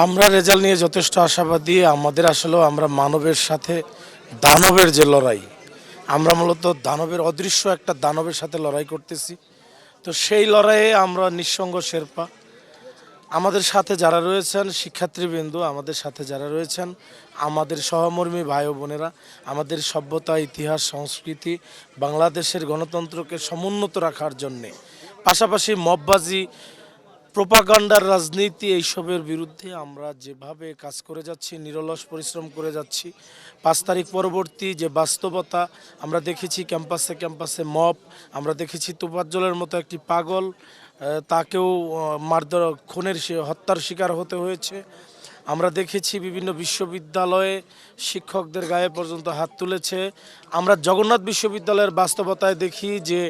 আমরা রেজাল্ট নিয়ে যথেষ্ট আশাবাদী। আমাদের আসলেও আমরা মানবের সাথে দানবের যে লড়াই, আমরা মূলত দানবের অদৃশ্য একটা দানবের সাথে লড়াই করতেছি। তো সেই লড়াইয়ে আমরা নিঃসঙ্গ শেরপা, আমাদের সাথে যারা রয়েছেন শিক্ষার্থীবৃন্দ, আমাদের সাথে যারা রয়েছেন আমাদের সহমর্মী ভাই ও বোনেরা, আমাদের সভ্যতা, ইতিহাস, সংস্কৃতি, বাংলাদেশের গণতন্ত্রকে সমুন্নত রাখার জন্যে, পাশাপাশি মববাজি, প্রোপাগান্ডার রাজনীতি এইসবের বিরুদ্ধে আমরা যেভাবে কাজ করে যাচ্ছি, নিরলস পরিশ্রম করে যাচ্ছি। 5 তারিখ পরবর্তী যে বাস্তবতা আমরা দেখেছি, ক্যাম্পাসে ক্যাম্পাসে মব, আমরা দেখেছি তোফাজ্জলের মতো একটি পাগল, তাকেও মারধর, খুনের, হত্যার শিকার হতে হয়েছে। আমরা দেখেছি বিভিন্ন বিশ্ববিদ্যালয়ে শিক্ষকদের গায়ে পর্যন্ত হাত তুলেছে। আমরা জগন্নাথ বিশ্ববিদ্যালয়ের বাস্তবতায় দেখি যে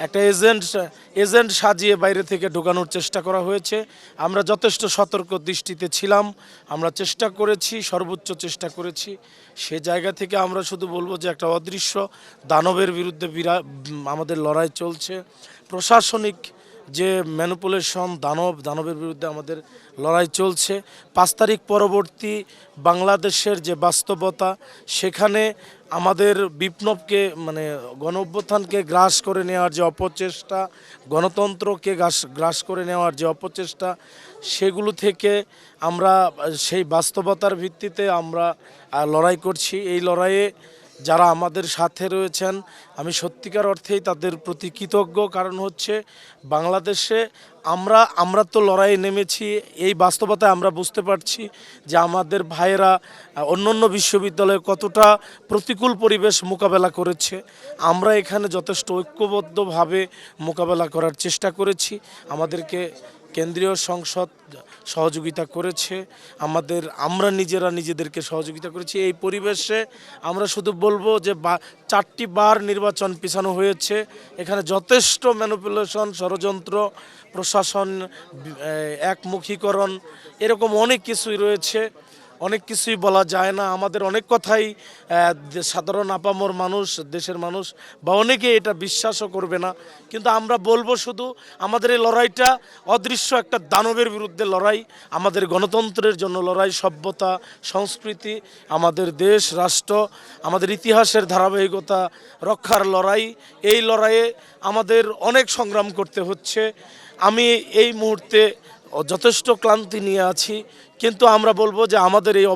একটা এজেন্ট সাজিয়ে বাইরে থেকে ঢোকানোর চেষ্টা করা হয়েছে। আমরা যথেষ্ট সতর্ক দৃষ্টিতে ছিলাম, আমরা চেষ্টা করেছি, সর্বোচ্চ চেষ্টা করেছি। সে জায়গা থেকে আমরা শুধু বলবো যে একটা অদৃশ্য দানবের বিরুদ্ধে আমাদের লড়াই চলছে। প্রশাসনিক যে ম্যানিপুলেশন, দানবের বিরুদ্ধে আমাদের লড়াই চলছে। 5 তারিখ পরবর্তী বাংলাদেশের যে বাস্তবতা, সেখানে আমাদের বিপ্লবকে গণ অভ্যুত্থানকে গ্রাস করে নেওয়ার যে অপচেষ্টা, গণতন্ত্রকে গ্রাস করে নেওয়ার যে অপচেষ্টা, সেগুলো থেকে আমরা সেই বাস্তবতার ভিত্তিতে আমরা লড়াই করছি। এই লড়াইয়ে যারা আমাদের সাথে রয়েছেন, আমি সত্যিকার অর্থেই তাদের প্রতি কৃতজ্ঞ। কারণ হচ্ছে বাংলাদেশে আমরা তো লড়াইয়ে নেমেছি, এই বাস্তবতায় আমরা বুঝতে পারছি যে আমাদের ভাইয়েরা অন্য বিশ্ববিদ্যালয়ে কতটা প্রতিকূল পরিবেশ মোকাবেলা করেছে। আমরা এখানে যথেষ্ট ঐক্যবদ্ধভাবে মোকাবেলা করার চেষ্টা করেছি। আমাদেরকে কেন্দ্রীয় সংসদ সহযোগিতা করেছে, আমরা নিজেদেরকে সহযোগিতা করেছি। এই পরিবেশে আমরা শুধু বলবো যে 4টি বার নির্বাচন পিছানো হয়েছে। এখানে যথেষ্ট ম্যানিপুলেশন, ষড়যন্ত্র, প্রশাসন, একমুখীকরণ, এরকম অনেক কিছুই রয়েছে। অনেক কিছুই বলা যায় না। আমাদের অনেক কথাই সাধারণ আপামর মানুষ, দেশের মানুষ বা অনেকে এটা বিশ্বাসও করবে না। কিন্তু আমরা বলবো শুধু আমাদের এই লড়াইটা অদৃশ্য একটা দানবের বিরুদ্ধে লড়াই, আমাদের গণতন্ত্রের জন্য লড়াই, সভ্যতা, সংস্কৃতি, আমাদের দেশ রাষ্ট্র, আমাদের ইতিহাসের ধারাবাহিকতা রক্ষার লড়াই। এই লড়াইয়ে আমাদের অনেক সংগ্রাম করতে হচ্ছে। আমি এই মুহূর্তে যথেষ্ট ক্লান্তি নিয়ে আছি, কিন্তু আমরা বলবো যে আমাদের এই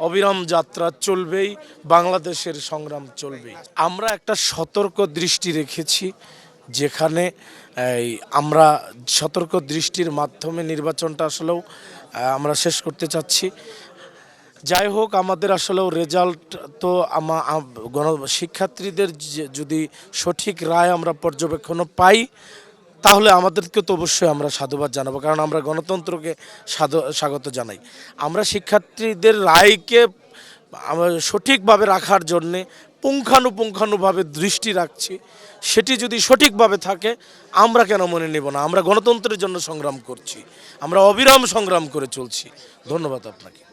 অবিরাম যাত্রা চলবেই, বাংলাদেশের সংগ্রাম চলবেই। আমরা একটা সতর্ক দৃষ্টি রেখেছি, যেখানে আমরা সতর্ক দৃষ্টির মাধ্যমে নির্বাচনটা আসলেও আমরা শেষ করতে চাচ্ছি। যাই হোক, আমাদের আসলেও রেজাল্ট তো শিক্ষার্থীদের যদি সঠিক রায় আমরা পর্যবেক্ষণও পাই, তাহলে আমাদেরকে তো অবশ্যই আমরা সাধুবাদ জানাবো, কারণ আমরা গণতন্ত্রকে স্বাগত জানাই। আমরা শিক্ষার্থীদের রায়কে সঠিকভাবে রাখার জন্যে পুঙ্খানুপুঙ্খানুভাবে দৃষ্টি রাখছি। সেটি যদি সঠিকভাবে থাকে, আমরা কেন মনে নেব না? আমরা গণতন্ত্রের জন্য সংগ্রাম করছি, আমরা অবিরাম সংগ্রাম করে চলছি। ধন্যবাদ আপনাকে।